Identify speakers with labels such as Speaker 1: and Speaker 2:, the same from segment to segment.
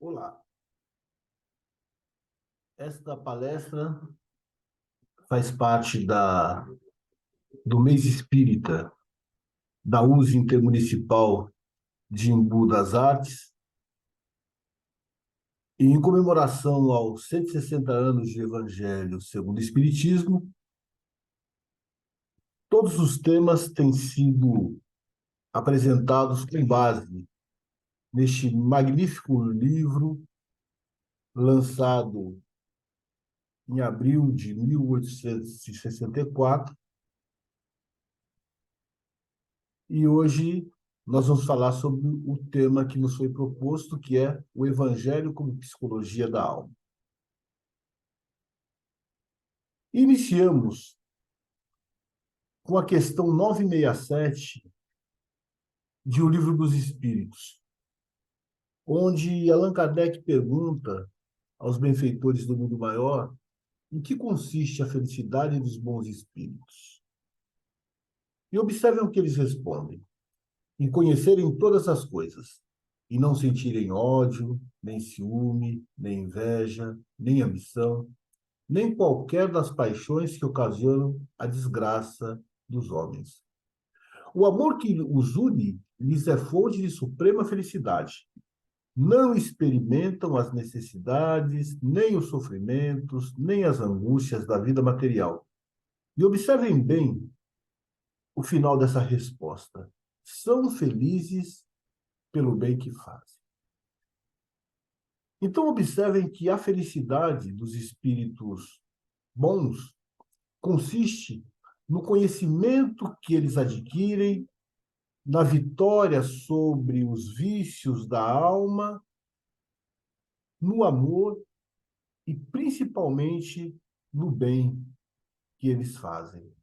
Speaker 1: Olá, esta palestra faz parte do mês espírita da USE Intermunicipal de Embu das Artes, e em comemoração aos 160 anos de Evangelho segundo o Espiritismo. Todos os temas têm sido apresentados com base neste magnífico livro lançado em abril de 1864. E hoje nós vamos falar sobre o tema que nos foi proposto, que é o Evangelho como psicologia da alma. Iniciamos com a questão 967 de O Livro dos Espíritos, onde Allan Kardec pergunta aos benfeitores do mundo maior em que consiste a felicidade dos bons espíritos. E observem o que eles respondem: em conhecerem todas as coisas, e não sentirem ódio, nem ciúme, nem inveja, nem ambição, nem qualquer das paixões que ocasionam a desgraça dos homens. O amor que os une lhes é fonte de suprema felicidade. Não experimentam as necessidades, nem os sofrimentos, nem as angústias da vida material. E observem bem o final dessa resposta: são felizes pelo bem que fazem. Então, observem que a felicidade dos espíritos bons consiste no conhecimento que eles adquirem, na vitória sobre os vícios da alma, no amor e principalmente no bem que eles fazem.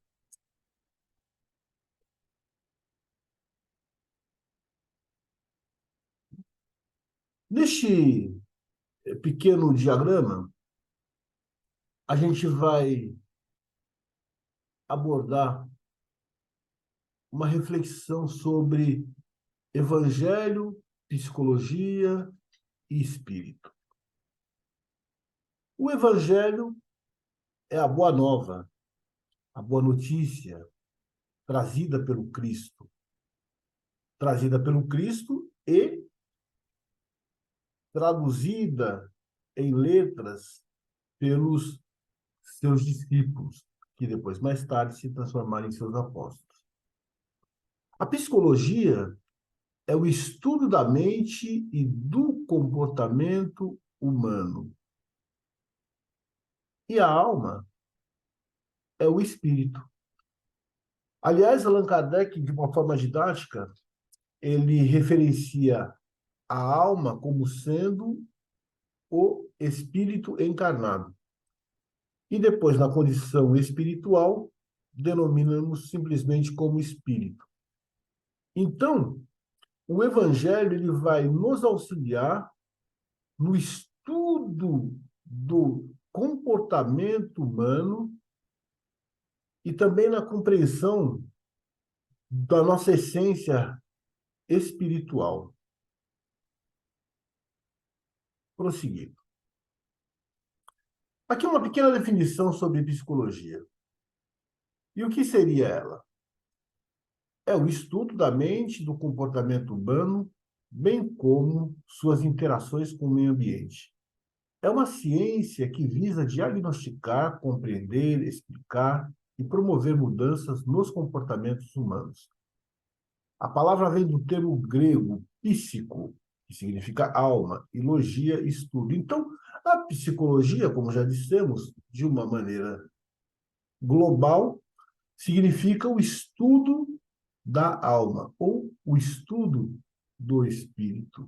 Speaker 1: Neste pequeno diagrama, a gente vai abordar uma reflexão sobre evangelho, psicologia e espírito. O evangelho é a boa nova, a boa notícia trazida pelo Cristo. Trazida pelo Cristo e traduzida em letras pelos seus discípulos, que depois, mais tarde, se transformaram em seus apóstolos. A psicologia é o estudo da mente e do comportamento humano. E a alma é o espírito. Aliás, Allan Kardec, de uma forma didática, ele referencia a alma como sendo o espírito encarnado. E depois, na condição espiritual, denominamos simplesmente como espírito. Então, o Evangelho ele vai nos auxiliar no estudo do comportamento humano e também na compreensão da nossa essência espiritual. Prosseguindo. Aqui uma pequena definição sobre psicologia. E o que seria ela? É o estudo da mente, do comportamento humano, bem como suas interações com o meio ambiente. É uma ciência que visa diagnosticar, compreender, explicar e promover mudanças nos comportamentos humanos. A palavra vem do termo grego psico, que significa alma, e logia, estudo. Então, a psicologia, como já dissemos, de uma maneira global, significa o estudo da alma, ou o estudo do espírito.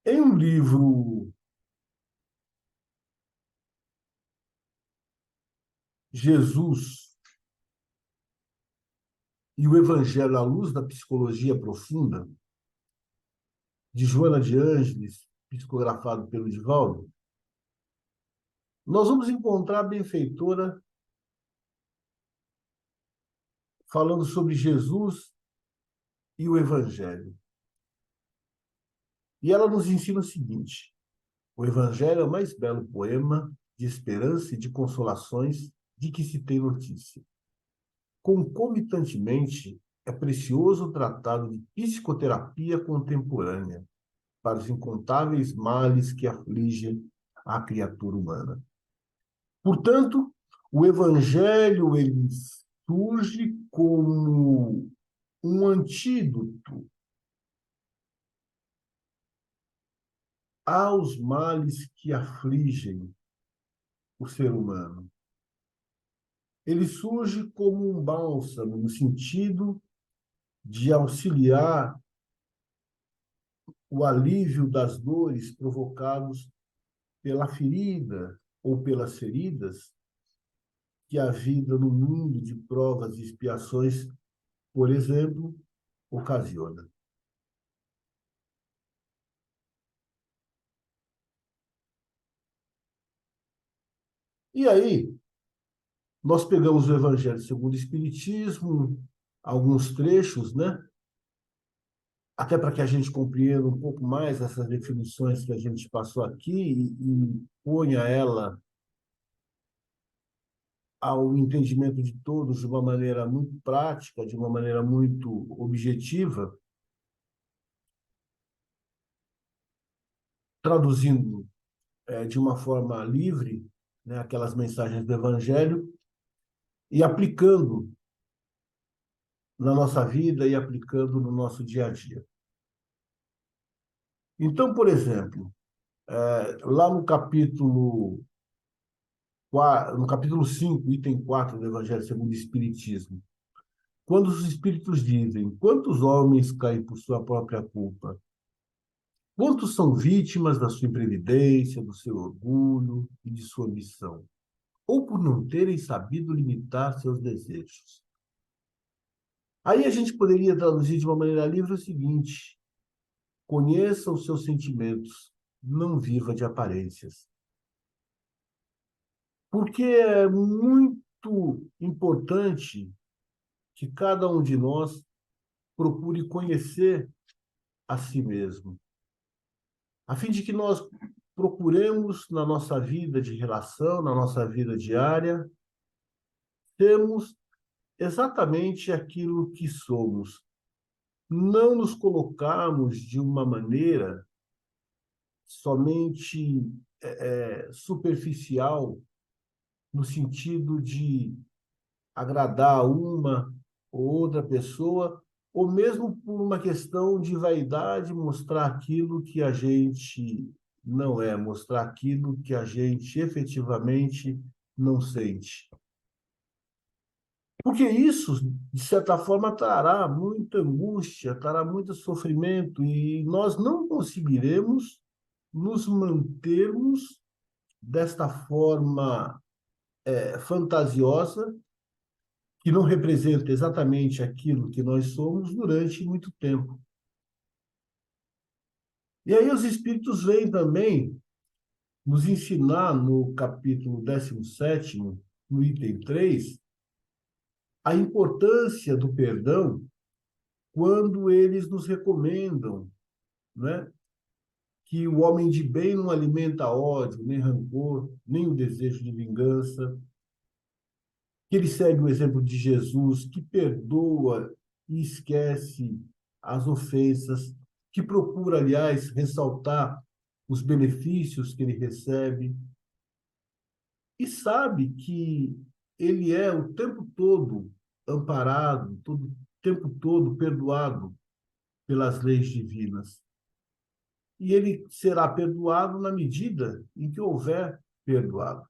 Speaker 1: Em um livro, Jesus e o Evangelho à Luz da Psicologia Profunda, de Joana de Ângeles, psicografado pelo Divaldo, nós vamos encontrar a benfeitora falando sobre Jesus e o Evangelho. E ela nos ensina o seguinte: o Evangelho é o mais belo poema de esperança e de consolações de que se tem notícia. Concomitantemente, é precioso o tratado de psicoterapia contemporânea para os incontáveis males que afligem a criatura humana. Portanto, o Evangelho ele surge como um antídoto aos males que afligem o ser humano. Ele surge como um bálsamo no sentido de auxiliar o alívio das dores provocados pela ferida ou pelas feridas que a vida no mundo de provas e expiações, por exemplo, ocasiona. E aí, nós pegamos o Evangelho segundo o Espiritismo, alguns trechos, né? Até para que a gente compreenda um pouco mais essas definições que a gente passou aqui e ponha ela ao entendimento de todos de uma maneira muito prática, de uma maneira muito objetiva, traduzindo de uma forma livre, né, aquelas mensagens do Evangelho e aplicando na nossa vida e aplicando no nosso dia a dia. Então, por exemplo, lá no capítulo 5, item 4 do Evangelho segundo o Espiritismo, quando os Espíritos dizem: quantos homens caem por sua própria culpa? Quantos são vítimas da sua imprevidência, do seu orgulho e de sua ambição? Ou por não terem sabido limitar seus desejos? Aí a gente poderia traduzir de uma maneira livre o seguinte: conheça os seus sentimentos, não viva de aparências. Porque é muito importante que cada um de nós procure conhecer a si mesmo, a fim de que nós procuremos na nossa vida de relação, na nossa vida diária, termos exatamente aquilo que somos. Não nos colocarmos de uma maneira somente superficial, no sentido de agradar uma ou outra pessoa, ou mesmo por uma questão de vaidade, mostrar aquilo que a gente não é, mostrar aquilo que a gente efetivamente não sente. Porque isso, de certa forma, trará muita angústia, trará muito sofrimento, e nós não conseguiremos nos mantermos desta forma fantasiosa, que não representa exatamente aquilo que nós somos durante muito tempo. E aí os espíritos vêm também nos ensinar no capítulo 17º, no item 3, a importância do perdão quando eles nos recomendam, né, que o homem de bem não alimenta ódio, nem rancor, nem o desejo de vingança, que ele segue o exemplo de Jesus, que perdoa e esquece as ofensas, que procura, aliás, ressaltar os benefícios que ele recebe, e sabe que ele é o tempo todo amparado, o tempo todo perdoado pelas leis divinas. E ele será perdoado na medida em que houver perdoado.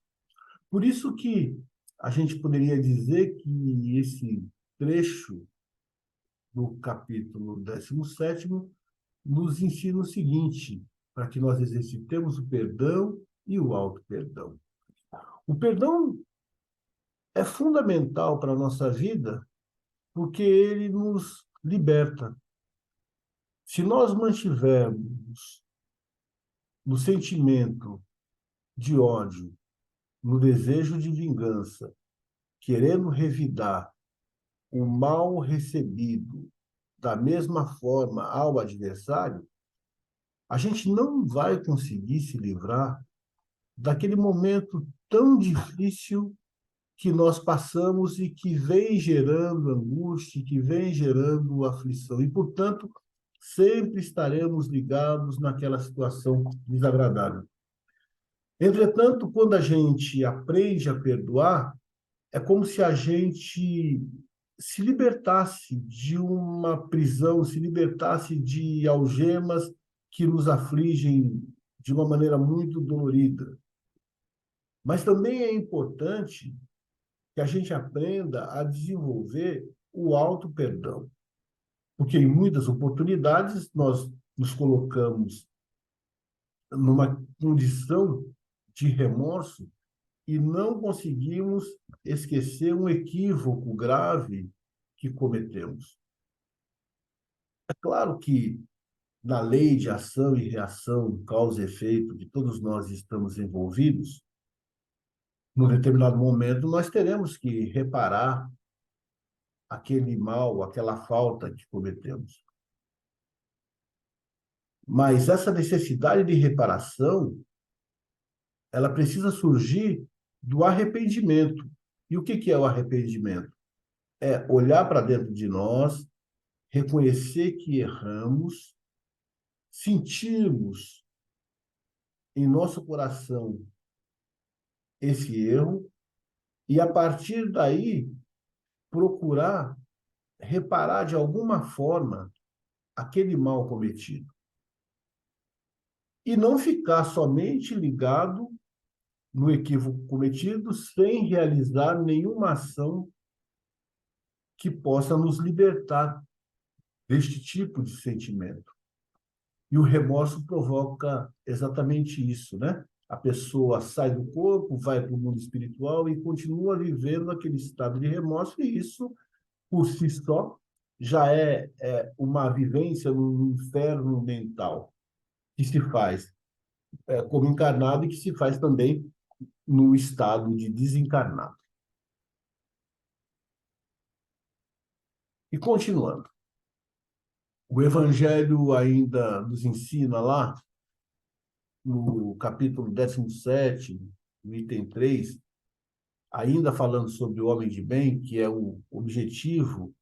Speaker 1: Por isso que a gente poderia dizer que esse trecho do capítulo 17º nos ensina o seguinte, para que nós exercitemos o perdão e o auto-perdão. O perdão é fundamental para a nossa vida porque ele nos liberta. Se nós mantivermos no sentimento de ódio, no desejo de vingança, querendo revidar o mal recebido da mesma forma ao adversário, a gente não vai conseguir se livrar daquele momento tão difícil que nós passamos e que vem gerando angústia, que vem gerando aflição. E, portanto, sempre estaremos ligados naquela situação desagradável. Entretanto, quando a gente aprende a perdoar, é como se a gente se libertasse de uma prisão, se libertasse de algemas que nos afligem de uma maneira muito dolorida. Mas também é importante que a gente aprenda a desenvolver o auto-perdão, porque em muitas oportunidades nós nos colocamos numa condição de remorso e não conseguimos esquecer um equívoco grave que cometemos. É claro que na lei de ação e reação, causa e efeito, que todos nós estamos envolvidos, num determinado momento nós teremos que reparar aquele mal, aquela falta que cometemos. Mas essa necessidade de reparação, ela precisa surgir do arrependimento. E o que é o arrependimento? É olhar para dentro de nós, reconhecer que erramos, sentirmos em nosso coração esse erro e, a partir daí, procurar reparar de alguma forma aquele mal cometido. E não ficar somente ligado no equívoco cometido sem realizar nenhuma ação que possa nos libertar deste tipo de sentimento. E o remorso provoca exatamente isso, né? A pessoa sai do corpo, vai para o mundo espiritual e continua vivendo aquele estado de remorso, e isso, por si só, já é uma vivência no inferno mental, que se faz como encarnado e que se faz também no estado de desencarnado. E continuando, o Evangelho ainda nos ensina lá, no capítulo 17, no item 3, ainda falando sobre o homem de bem, que é o objetivo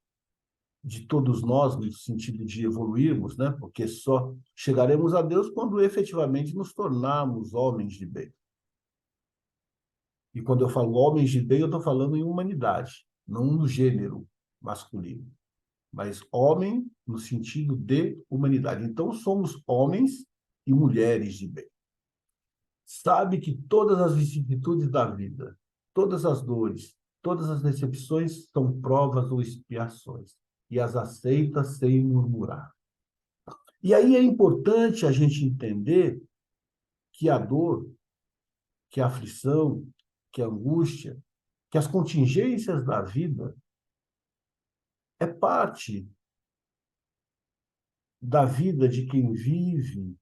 Speaker 1: de todos nós, no sentido de evoluirmos, né? Porque só chegaremos a Deus quando efetivamente nos tornarmos homens de bem. E quando eu falo homens de bem, eu estou falando em humanidade, não no gênero masculino, mas homem no sentido de humanidade. Então, somos homens e mulheres de bem. Sabe que todas as vicissitudes da vida, todas as dores, todas as decepções são provas ou expiações, e as aceita sem murmurar. E aí é importante a gente entender que a dor, que a aflição, que a angústia, que as contingências da vida é parte da vida de quem vive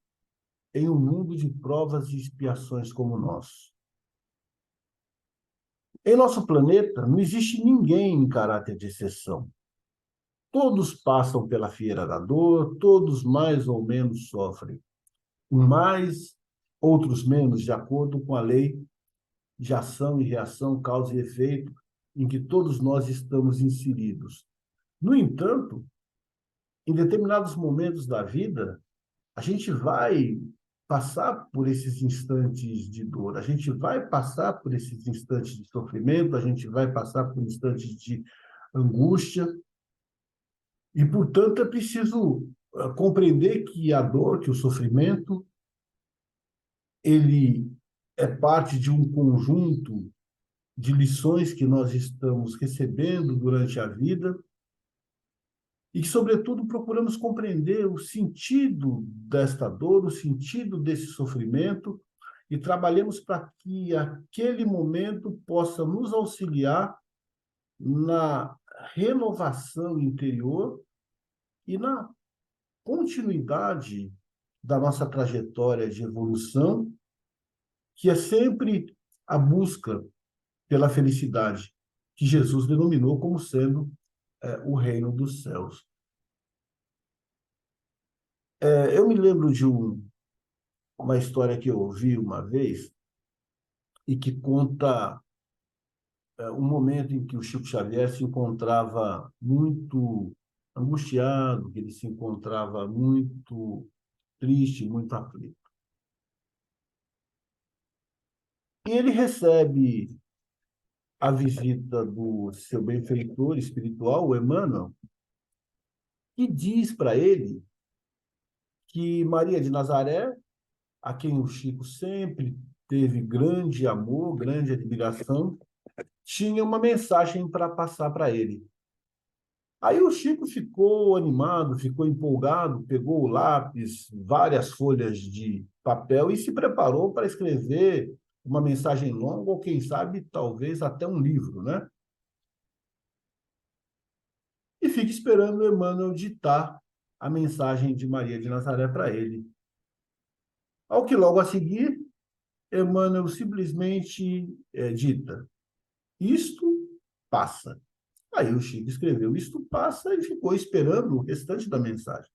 Speaker 1: em um mundo de provas e expiações como o nosso. Em nosso planeta, não existe ninguém em caráter de exceção. Todos passam pela fieira da dor, todos mais ou menos sofrem. Mais, outros menos, de acordo com a lei de ação e reação, causa e efeito, em que todos nós estamos inseridos. No entanto, em determinados momentos da vida, a gente vai passar por esses instantes de dor, a gente vai passar por esses instantes de sofrimento, a gente vai passar por instantes de angústia, e, portanto, é preciso compreender que a dor, que o sofrimento, ele é parte de um conjunto de lições que nós estamos recebendo durante a vida e que, sobretudo, procuramos compreender o sentido desta dor, o sentido desse sofrimento e trabalhemos para que aquele momento possa nos auxiliar na renovação interior e na continuidade da nossa trajetória de evolução, que é sempre a busca pela felicidade, que Jesus denominou como sendo o reino dos céus. Eu me lembro de uma história que eu ouvi uma vez e que conta um momento em que o Chico Xavier se encontrava muito angustiado, que ele se encontrava muito triste, muito aflito. E ele recebe a visita do seu benfeitor espiritual, o Emmanuel, que diz para ele que Maria de Nazaré, a quem o Chico sempre teve grande amor, grande admiração, tinha uma mensagem para passar para ele. Aí o Chico ficou animado, ficou empolgado, pegou o lápis, várias folhas de papel e se preparou para escrever uma mensagem longa ou, quem sabe, talvez até um livro, né? E fica esperando o Emmanuel ditar a mensagem de Maria de Nazaré para ele. Ao que logo a seguir, Emmanuel simplesmente dita: isto passa. Aí o Chico escreveu: isto passa, e ficou esperando o restante da mensagem.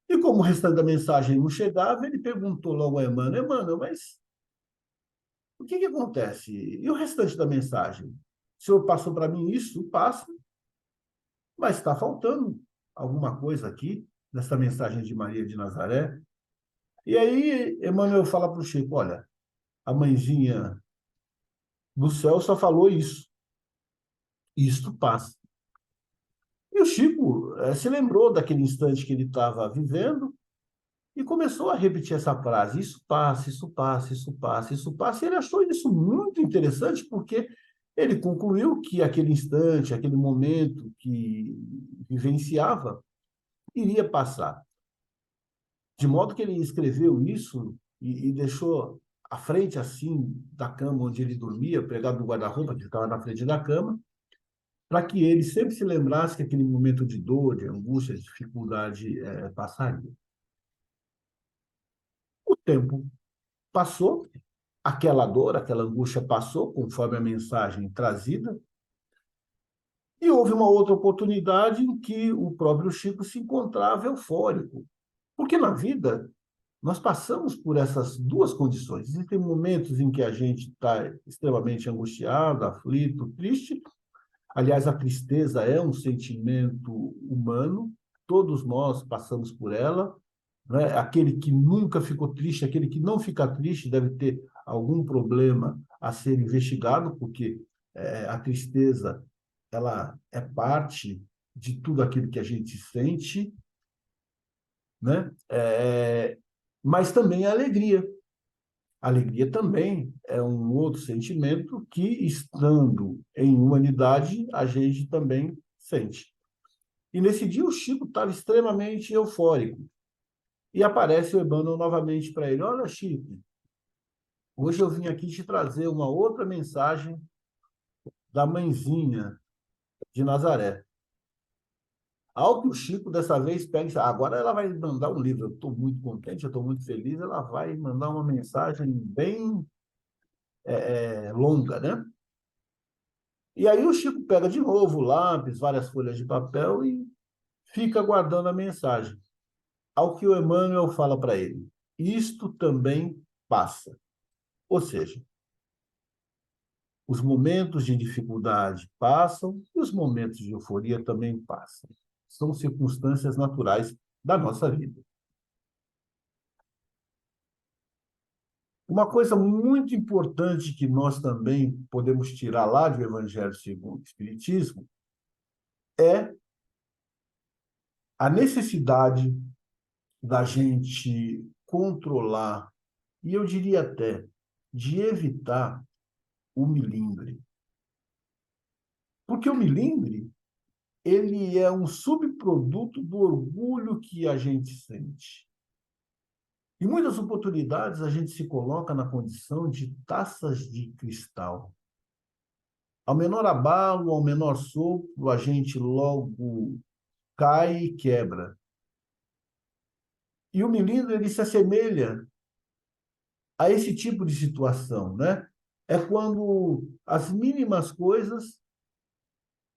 Speaker 1: E como o restante da mensagem não chegava, ele perguntou logo a Emmanuel: Emmanuel, mas o que acontece? E o restante da mensagem? O senhor passou para mim isso? Passa, mas está faltando alguma coisa aqui nessa mensagem de Maria de Nazaré. E aí Emmanuel fala para o Chico: olha, a mãezinha do céu só falou isso. Isto passa. E o Chico se lembrou daquele instante que ele estava vivendo e começou a repetir essa frase: isso passa, isso passa, isso passa, isso passa. E ele achou isso muito interessante porque ele concluiu que aquele instante, aquele momento que vivenciava, iria passar. De modo que ele escreveu isso e deixou à frente, assim, da cama onde ele dormia, pregado no guarda-roupa, que ficava na frente da cama, para que ele sempre se lembrasse que aquele momento de dor, de angústia, de dificuldade passaria. O tempo passou, aquela dor, aquela angústia passou, conforme a mensagem trazida, e houve uma outra oportunidade em que o próprio Chico se encontrava eufórico. Porque na vida, nós passamos por essas duas condições. Existem momentos em que a gente está extremamente angustiado, aflito, triste. Aliás, a tristeza é um sentimento humano, todos nós passamos por ela, né? Aquele que nunca ficou triste, aquele que não fica triste, deve ter algum problema a ser investigado, porque a tristeza ela é parte de tudo aquilo que a gente sente, né? Mas também a alegria. A alegria também é um outro sentimento que, estando em humanidade, a gente também sente. E nesse dia o Chico estava extremamente eufórico. E aparece o Emmanuel novamente para ele: olha, Chico, hoje eu vim aqui te trazer uma outra mensagem da mãezinha de Nazaré. Ao que o Chico, dessa vez, pega e diz: agora ela vai mandar um livro. Eu estou muito contente, eu estou muito feliz. Ela vai mandar uma mensagem bem longa, né? E aí o Chico pega de novo o lápis, várias folhas de papel e fica guardando a mensagem. Ao que o Emmanuel fala para ele: isto também passa. Ou seja, os momentos de dificuldade passam e os momentos de euforia também passam. São circunstâncias naturais da nossa vida. Uma coisa muito importante que nós também podemos tirar lá do Evangelho segundo o Espiritismo é a necessidade da gente controlar, e eu diria até de evitar o milindre. Porque o milindre, ele é um subproduto do orgulho que a gente sente. Em muitas oportunidades, a gente se coloca na condição de taças de cristal. Ao menor abalo, ao menor sopro, a gente logo cai e quebra. E o milindre, ele se assemelha a esse tipo de situação, né? É quando as mínimas coisas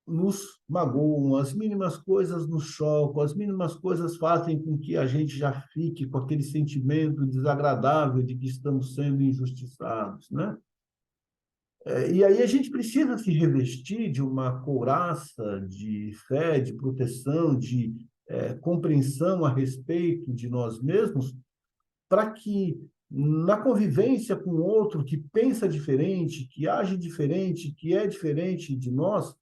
Speaker 1: nos magoam, as mínimas coisas nos chocam, as mínimas coisas fazem com que a gente já fique com aquele sentimento desagradável de que estamos sendo injustiçados, né? E aí a gente precisa se revestir de uma couraça de fé, de proteção, de compreensão a respeito de nós mesmos, para que na convivência com outro que pensa diferente, que age diferente, que é diferente de nós,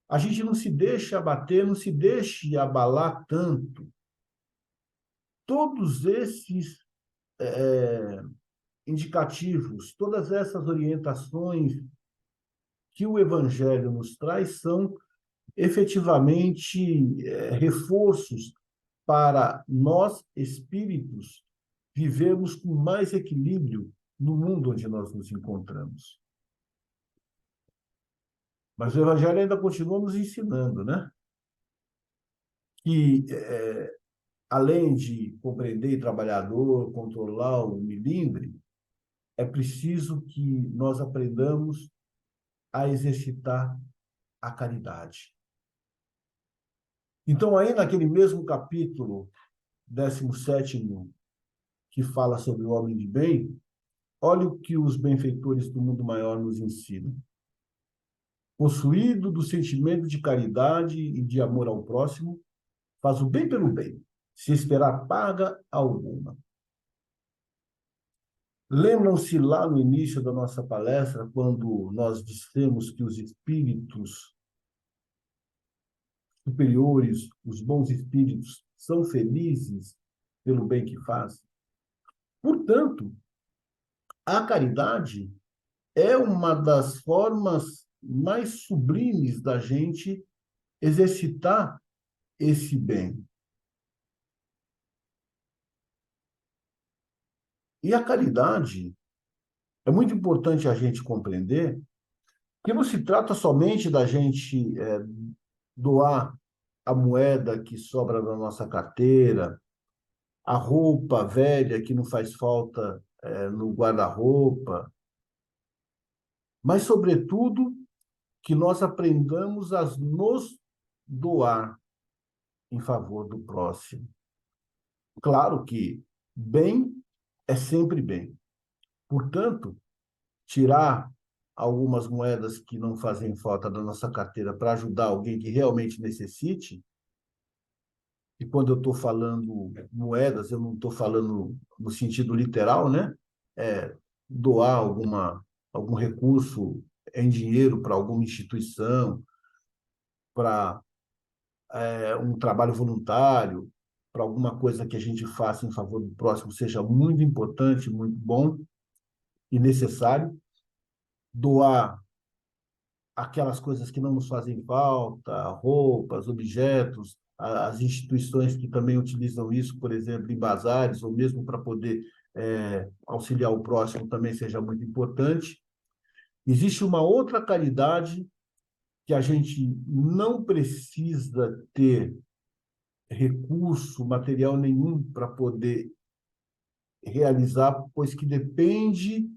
Speaker 1: a gente não se deixe abater, não se deixe abalar tanto. Todos esses indicativos, todas essas orientações que o Evangelho nos traz são efetivamente reforços para nós, espíritos, vivermos com mais equilíbrio no mundo onde nós nos encontramos. Mas o Evangelho ainda continua nos ensinando, né? Que além de compreender o trabalhador, controlar o milindre, é preciso que nós aprendamos a exercitar a caridade. Então, aí naquele mesmo capítulo 17º, que fala sobre o homem de bem, olha o que os benfeitores do mundo maior nos ensinam. Possuído do sentimento de caridade e de amor ao próximo, faz o bem pelo bem, se esperar paga alguma. Lembram-se lá no início da nossa palestra, quando nós dissemos que os espíritos superiores, os bons espíritos, são felizes pelo bem que fazem? Portanto, a caridade é uma das formas mais sublimes da gente exercitar esse bem. E a caridade é muito importante a gente compreender que não se trata somente da gente doar a moeda que sobra da nossa carteira, a roupa velha que não faz falta no guarda-roupa, mas, sobretudo, que nós aprendamos a nos doar em favor do próximo. Claro que bem é sempre bem. Portanto, tirar algumas moedas que não fazem falta da nossa carteira para ajudar alguém que realmente necessite, e quando eu estou falando moedas, eu não estou falando no sentido literal, né? Doar algum recurso em dinheiro para alguma instituição, para um trabalho voluntário, para alguma coisa que a gente faça em favor do próximo, seja muito importante, muito bom e necessário. Doar aquelas coisas que não nos fazem falta, roupas, objetos, as instituições que também utilizam isso, por exemplo, em bazares, ou mesmo para poder auxiliar o próximo, também seja muito importante. Existe uma outra caridade que a gente não precisa ter recurso material nenhum para poder realizar, pois que depende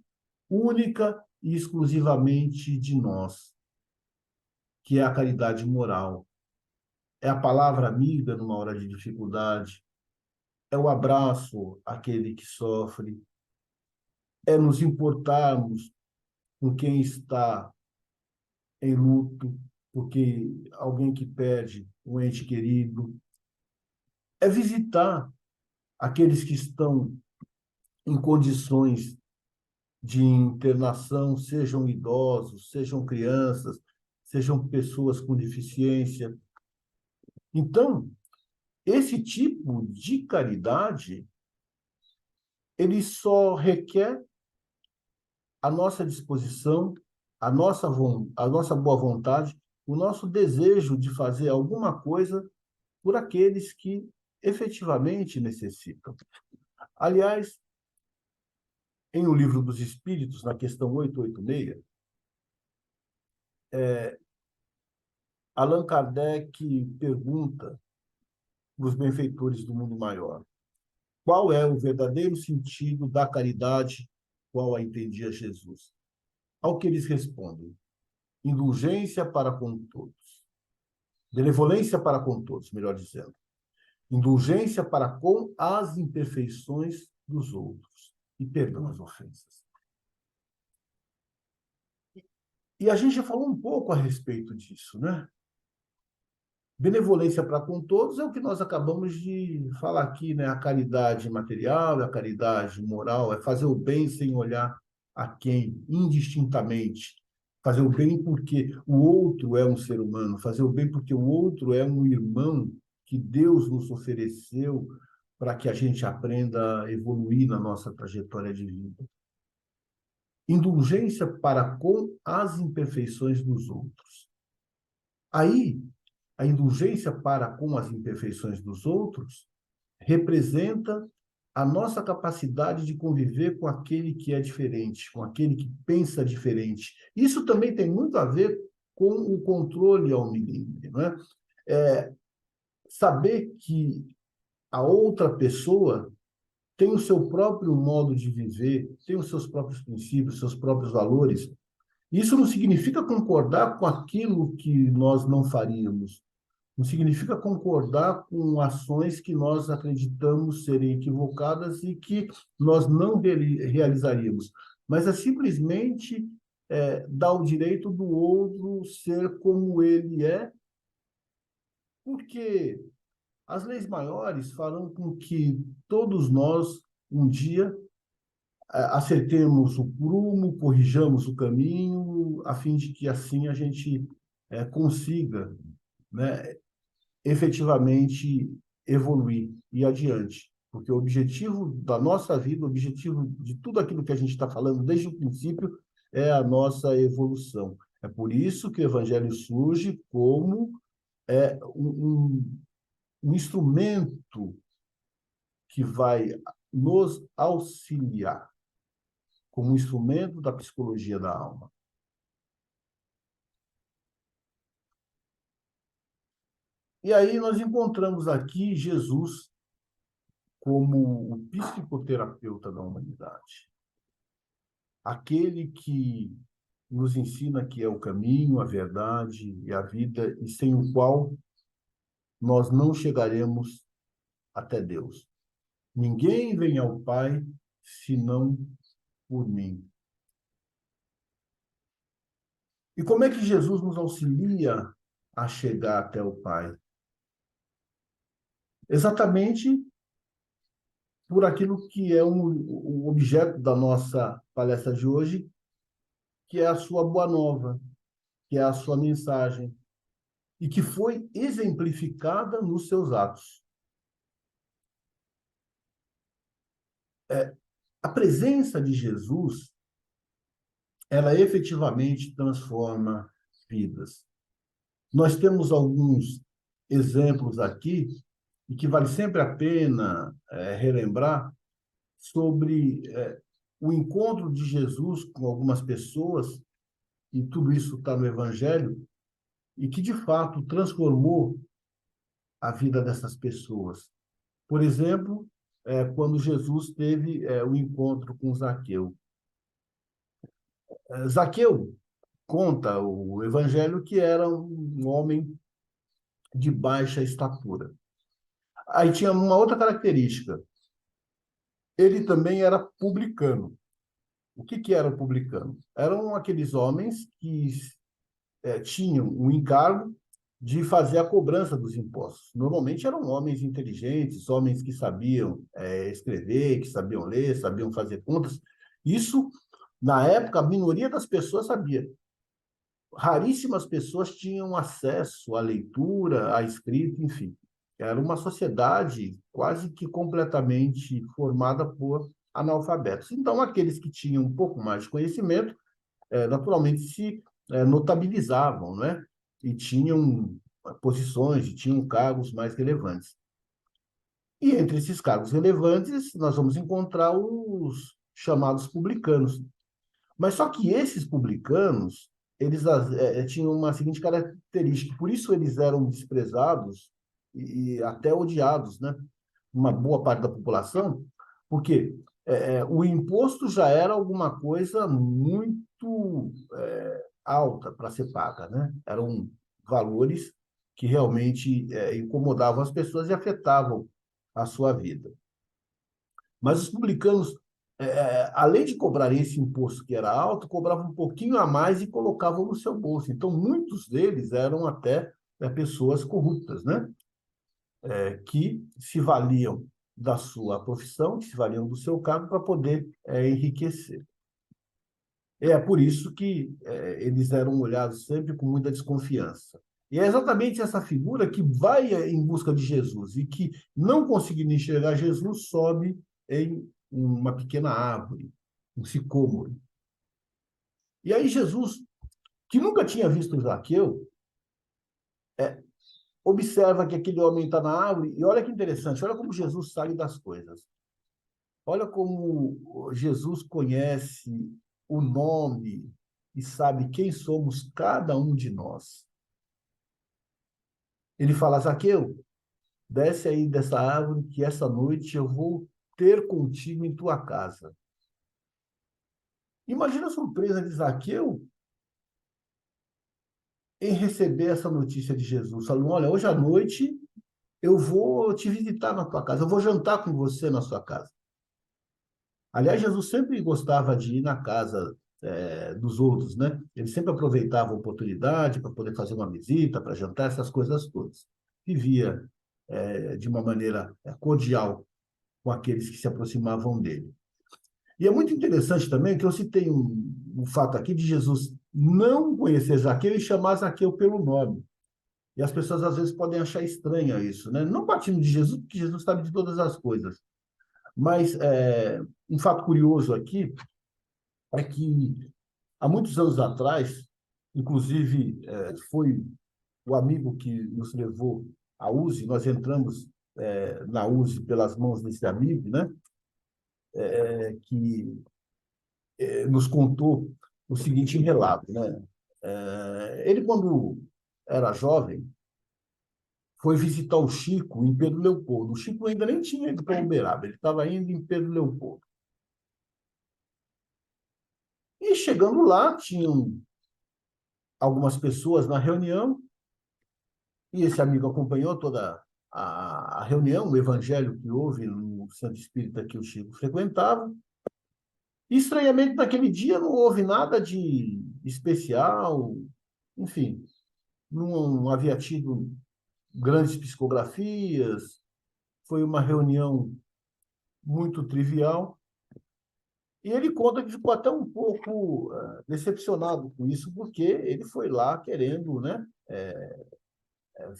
Speaker 1: única e exclusivamente de nós, que é a caridade moral. É a palavra amiga numa hora de dificuldade, é o abraço àquele que sofre, é nos importarmos com quem está em luto, porque alguém que perde um ente querido, é visitar aqueles que estão em condições de internação, sejam idosos, sejam crianças, sejam pessoas com deficiência. Então, esse tipo de caridade, ele só requer a nossa disposição, a nossa boa vontade, o nosso desejo de fazer alguma coisa por aqueles que efetivamente necessitam. Aliás, em O Livro dos Espíritos, na questão 886, Allan Kardec pergunta para os benfeitores do mundo maior: qual é o verdadeiro sentido da caridade, qual a entendia Jesus? Ao que eles respondem: indulgência para com todos. Benevolência para com todos, melhor dizendo. Indulgência para com as imperfeições dos outros. E perdão às ofensas. E a gente já falou um pouco a respeito disso, né? Benevolência para com todos é o que nós acabamos de falar aqui, né? A caridade material, a caridade moral, é fazer o bem sem olhar a quem, indistintamente. Fazer o bem porque o outro é um ser humano, fazer o bem porque o outro é um irmão que Deus nos ofereceu para que a gente aprenda a evoluir na nossa trajetória de vida. Indulgência para com as imperfeições dos outros. Aí, a indulgência para com as imperfeições dos outros representa a nossa capacidade de conviver com aquele que é diferente, com aquele que pensa diferente. Isso também tem muito a ver com o controle ao milímetro, né? Saber que a outra pessoa tem o seu próprio modo de viver, tem os seus próprios princípios, seus próprios valores. Isso não significa concordar com aquilo que nós não faríamos. Não significa concordar com ações que nós acreditamos serem equivocadas e que nós não realizaríamos. Mas é simplesmente dar o direito do outro ser como ele é, porque as leis maiores farão com que todos nós, um dia, acertemos o prumo, corrijamos o caminho, a fim de que assim a gente consiga, né, efetivamente evoluir e adiante. Porque o objetivo da nossa vida, o objetivo de tudo aquilo que a gente está falando desde o princípio, é a nossa evolução. É por isso que o Evangelho surge como um instrumento que vai nos auxiliar, como um instrumento da psicologia da alma. E aí nós encontramos aqui Jesus como o psicoterapeuta da humanidade. Aquele que nos ensina que é o caminho, a verdade e a vida, e sem o qual nós não chegaremos até Deus. Ninguém vem ao Pai senão por mim. E como é que Jesus nos auxilia a chegar até o Pai? Exatamente por aquilo que é o objeto da nossa palestra de hoje, que é a sua boa nova, que é a sua mensagem, e que foi exemplificada nos seus atos. A presença de Jesus, ela efetivamente transforma vidas. Nós temos alguns exemplos aqui, e que vale sempre a pena relembrar, sobre o encontro de Jesus com algumas pessoas, e tudo isso está no Evangelho, e que, de fato, transformou a vida dessas pessoas. Por exemplo, quando Jesus teve o encontro com Zaqueu. Zaqueu conta o Evangelho que era um homem de baixa estatura. Aí tinha uma outra característica. Ele também era publicano. O que era o publicano? Eram aqueles homens que tinham um encargo de fazer a cobrança dos impostos. Normalmente eram homens inteligentes, homens que sabiam escrever, que sabiam ler, sabiam fazer contas. Isso, na época, a minoria das pessoas sabia. Raríssimas pessoas tinham acesso à leitura, à escrita, enfim. Era uma sociedade quase que completamente formada por analfabetos. Então, aqueles que tinham um pouco mais de conhecimento, naturalmente se notabilizavam, né? E tinham posições, e tinham cargos mais relevantes. E entre esses cargos relevantes, nós vamos encontrar os chamados publicanos. Mas só que esses publicanos, eles tinham uma seguinte característica, por isso eles eram desprezados e até odiados, né? Uma boa parte da população, porque o imposto já era alguma coisa muito alta para ser paga, né? Eram valores que realmente incomodavam as pessoas e afetavam a sua vida. Mas os publicanos, além de cobrar esse imposto que era alto, cobravam um pouquinho a mais e colocavam no seu bolso. Então, muitos deles eram até pessoas corruptas, né? Que se valiam da sua profissão, que se valiam do seu cargo para poder enriquecer. É por isso que eles eram olhados sempre com muita desconfiança. E é exatamente essa figura que vai em busca de Jesus e que, não conseguindo enxergar Jesus, sobe em uma pequena árvore, um sicômoro. E aí Jesus, que nunca tinha visto Zaqueu, observa que aquele homem está na árvore e olha que interessante, olha como Jesus sabe das coisas. Olha como Jesus conhece o nome e sabe quem somos cada um de nós. Ele fala: Zaqueu, desce aí dessa árvore que essa noite eu vou ter contigo em tua casa. Imagina a surpresa de Zaqueu em receber essa notícia de Jesus. Falando: olha, hoje à noite eu vou te visitar na tua casa, eu vou jantar com você na sua casa. Aliás, Jesus sempre gostava de ir na casa dos outros, né? Ele sempre aproveitava a oportunidade para poder fazer uma visita, para jantar, essas coisas todas. Vivia de uma maneira cordial com aqueles que se aproximavam dele. E é muito interessante também que eu citei um fato aqui de Jesus não conhecer Zaqueu e chamar Zaqueu pelo nome. E as pessoas às vezes podem achar estranho isso, né? Não partindo de Jesus, porque Jesus sabe de todas as coisas. Mas um fato curioso aqui é que há muitos anos atrás, inclusive foi o amigo que nos levou à USE, nós entramos na USE pelas mãos desse amigo, né? Que nos contou o seguinte relato, né? Ele, quando era jovem, foi visitar o Chico em Pedro Leopoldo. O Chico ainda nem tinha ido para Uberaba, ele estava indo em Pedro Leopoldo. E chegando lá, tinham algumas pessoas na reunião, e esse amigo acompanhou toda a reunião, o evangelho que houve no Centro Espírita que o Chico frequentava. E, estranhamente, naquele dia não houve nada de especial, enfim, não havia tido grandes psicografias, foi uma reunião muito trivial. E ele conta que ficou até um pouco decepcionado com isso, porque ele foi lá querendo, né,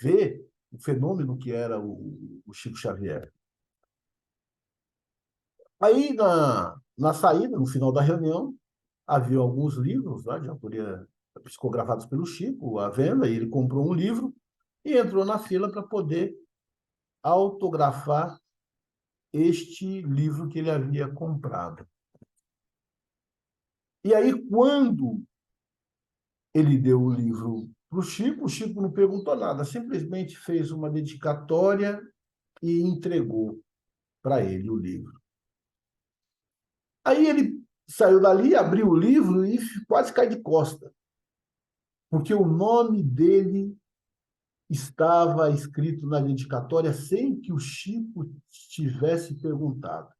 Speaker 1: ver o fenômeno que era o Chico Xavier. Aí, na saída, no final da reunião, havia alguns livros de autoria psicografados pelo Chico à venda, e ele comprou um livro e entrou na fila para poder autografar este livro que ele havia comprado. E aí, quando ele deu o livro para o Chico não perguntou nada, simplesmente fez uma dedicatória e entregou para ele o livro. Aí ele saiu dali, abriu o livro e quase cai de costa, porque o nome dele estava escrito na dedicatória sem que o Chico tivesse perguntado.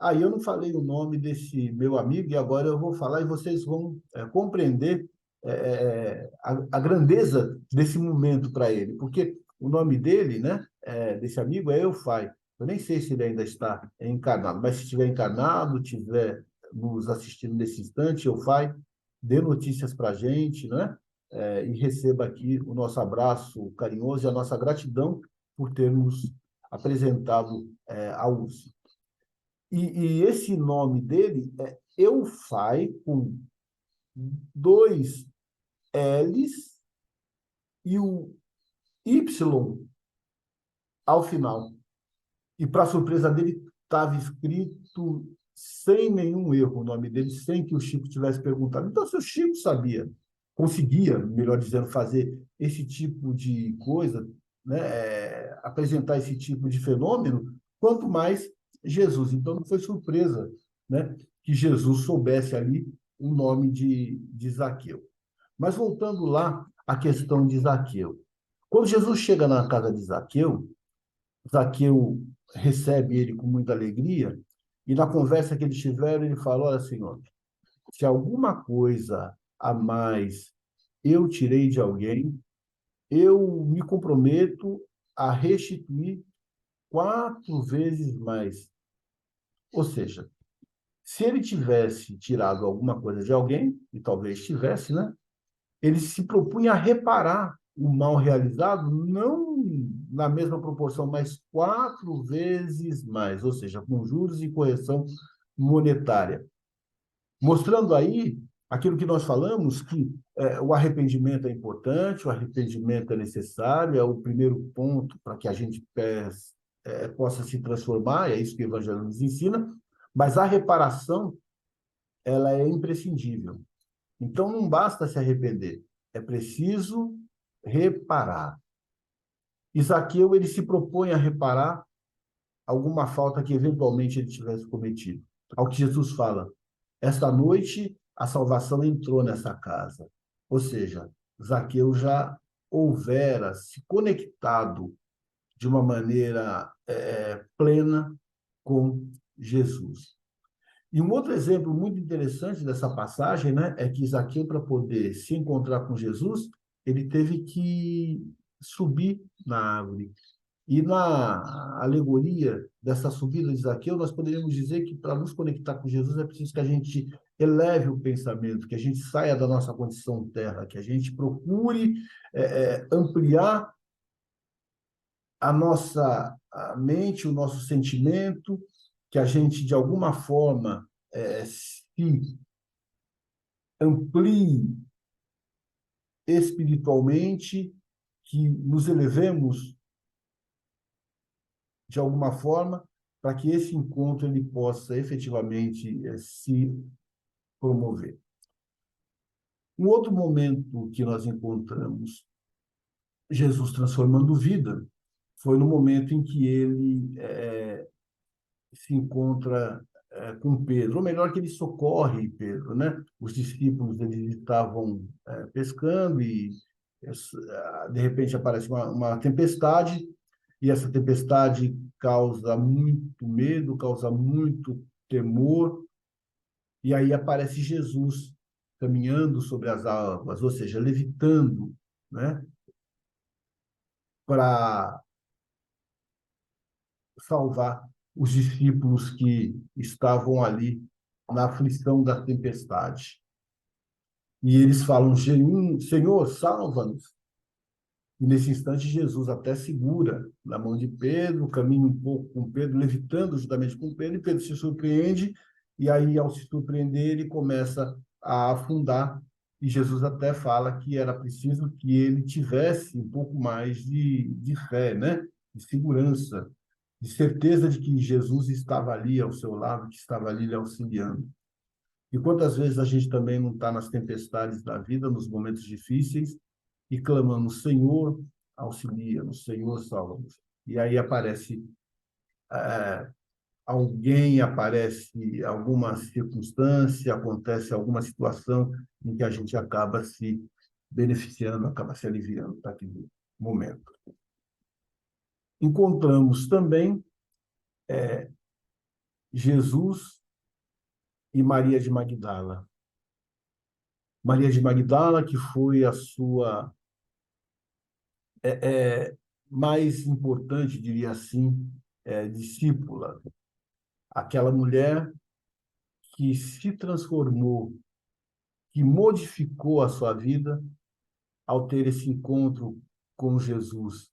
Speaker 1: Aí eu não falei o nome desse meu amigo, e agora eu vou falar e vocês vão compreender a grandeza desse momento para ele, porque o nome dele, né, desse amigo, é Eufai. Eu nem sei se ele ainda está encarnado, mas se estiver encarnado, estiver nos assistindo nesse instante, Eufai, dê notícias para a gente, né? E receba aqui o nosso abraço carinhoso e a nossa gratidão por termos apresentado a USE. E esse nome dele é Eufai, com 2 L's e o Y ao final. E, para surpresa dele, estava escrito sem nenhum erro o nome dele, sem que o Chico tivesse perguntado. Então, se o Chico sabia, conseguia, melhor dizendo, fazer esse tipo de coisa, né, apresentar esse tipo de fenômeno, quanto mais Jesus. Então, não foi surpresa, né, que Jesus soubesse ali o nome de Zaqueu. Mas voltando lá à questão de Zaqueu. Quando Jesus chega na casa de Zaqueu, Zaqueu recebe ele com muita alegria, e na conversa que eles tiveram, ele fala: Olha, Senhor, se alguma coisa a mais eu tirei de alguém, eu me comprometo a restituir 4 vezes mais. Ou seja, se ele tivesse tirado alguma coisa de alguém, e talvez tivesse, né? Ele se propunha a reparar o mal realizado, não na mesma proporção, mas 4 vezes mais, ou seja, com juros e correção monetária. Mostrando aí aquilo que nós falamos, que o arrependimento é importante, o arrependimento é necessário, é o primeiro ponto para que a gente possa se transformar, é isso que o Evangelho nos ensina, mas a reparação, ela é imprescindível. Então, não basta se arrepender, é preciso reparar. Isaqueu, ele se propõe a reparar alguma falta que eventualmente ele tivesse cometido. Ao que Jesus fala, esta noite a salvação entrou nessa casa. Ou seja, Zaqueu já houvera se conectado de uma maneira plena com Jesus. E um outro exemplo muito interessante dessa passagem, né, é que Zaqueu, para poder se encontrar com Jesus, ele teve que subir na árvore. E na alegoria dessa subida de Zaqueu, nós poderíamos dizer que para nos conectar com Jesus é preciso que a gente eleve o pensamento, que a gente saia da nossa condição terra, que a gente procure ampliar a mente, o nosso sentimento, que a gente, de alguma forma, se amplie espiritualmente, que nos elevemos de alguma forma, para que esse encontro ele possa efetivamente se promover. Um outro momento que nós encontramos Jesus transformando vida foi no momento em que ele se encontra com Pedro, ou melhor, que ele socorre Pedro, né? Os discípulos eles estavam pescando e de repente aparece uma tempestade, e essa tempestade causa muito medo, causa muito temor, e aí aparece Jesus caminhando sobre as águas, ou seja, levitando, né, para salvar os discípulos que estavam ali na aflição da tempestade. E eles falam: Senhor, salva-nos. E nesse instante, Jesus até segura na mão de Pedro, caminha um pouco com Pedro, levitando justamente com Pedro, e Pedro se surpreende, e aí, ao se surpreender, ele começa a afundar. E Jesus até fala que era preciso que ele tivesse um pouco mais de fé, né? De segurança, de certeza de que Jesus estava ali ao seu lado, que estava ali lhe auxiliando. E quantas vezes a gente também não está nas tempestades da vida, nos momentos difíceis, e clamamos: Senhor, auxilia-nos, Senhor, salva-nos. E aí aparece alguém, aparece alguma circunstância, acontece alguma situação em que a gente acaba se beneficiando, acaba se aliviando daquele momento. Encontramos também Jesus e Maria de Magdala. Maria de Magdala, que foi a sua mais importante, diria assim, discípula, aquela mulher que se transformou, que modificou a sua vida ao ter esse encontro com Jesus.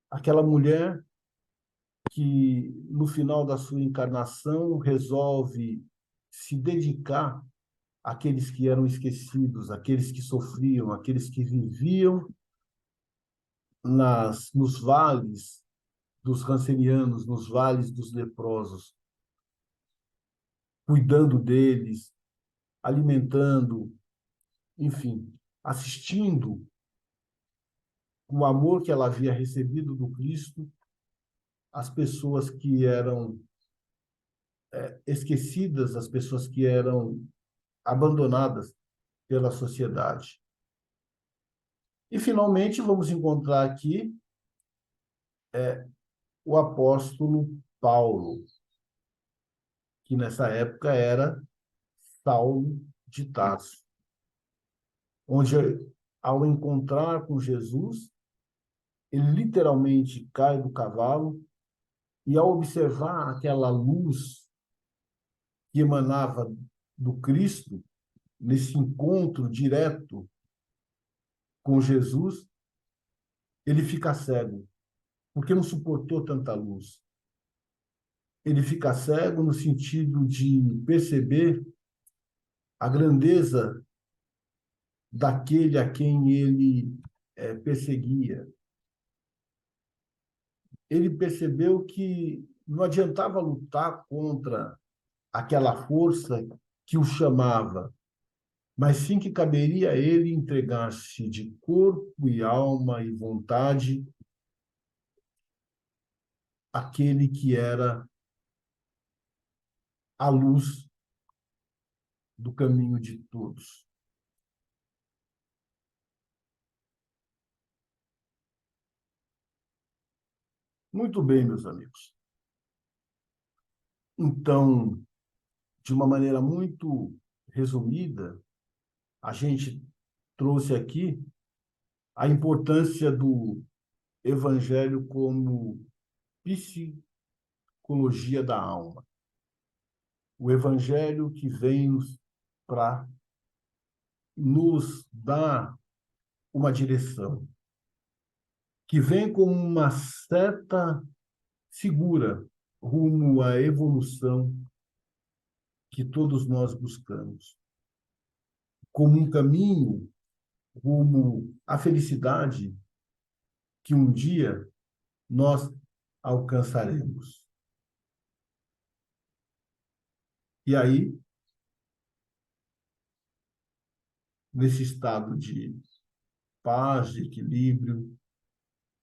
Speaker 1: Aquela mulher que, no final da sua encarnação, resolve se dedicar àqueles que eram esquecidos, àqueles que sofriam, àqueles que viviam nos vales dos rancenianos, nos vales dos leprosos, cuidando deles, alimentando, enfim, assistindo com o amor que ela havia recebido do Cristo, as pessoas que eram esquecidas, as pessoas que eram abandonadas pela sociedade. E, finalmente, vamos encontrar aqui o apóstolo Paulo, que nessa época era Saulo de Tarso, onde, ao encontrar com Jesus, ele literalmente cai do cavalo e, ao observar aquela luz que emanava do Cristo, nesse encontro direto com Jesus, ele fica cego, porque não suportou tanta luz. Ele fica cego no sentido de perceber a grandeza daquele a quem ele perseguia. Ele percebeu que não adiantava lutar contra aquela força que o chamava, mas sim que caberia a ele entregar-se de corpo e alma e vontade àquele que era a luz do caminho de todos. Muito bem, meus amigos. Então, de uma maneira muito resumida, a gente trouxe aqui a importância do evangelho como psicologia da alma. O evangelho que vem para nos dar uma direção, que vem como uma seta segura rumo à evolução que todos nós buscamos, como um caminho rumo à felicidade que um dia nós alcançaremos. E aí, nesse estado de paz, de equilíbrio,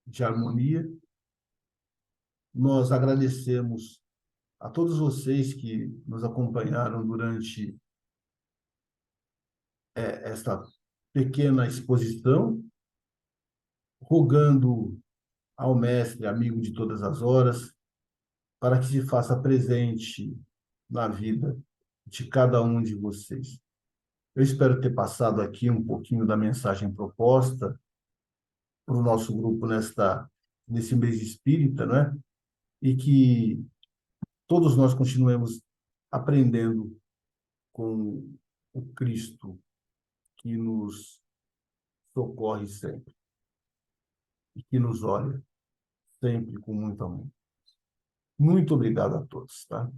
Speaker 1: de harmonia, nós agradecemos a todos vocês que nos acompanharam durante esta pequena exposição, rogando ao Mestre, amigo de todas as horas, para que se faça presente na vida de cada um de vocês. Eu espero ter passado aqui um pouquinho da mensagem proposta para o nosso grupo nesse mês espírita, né? E que todos nós continuemos aprendendo com o Cristo que nos socorre sempre e que nos olha sempre com muito amor. Muito obrigado a todos, tá?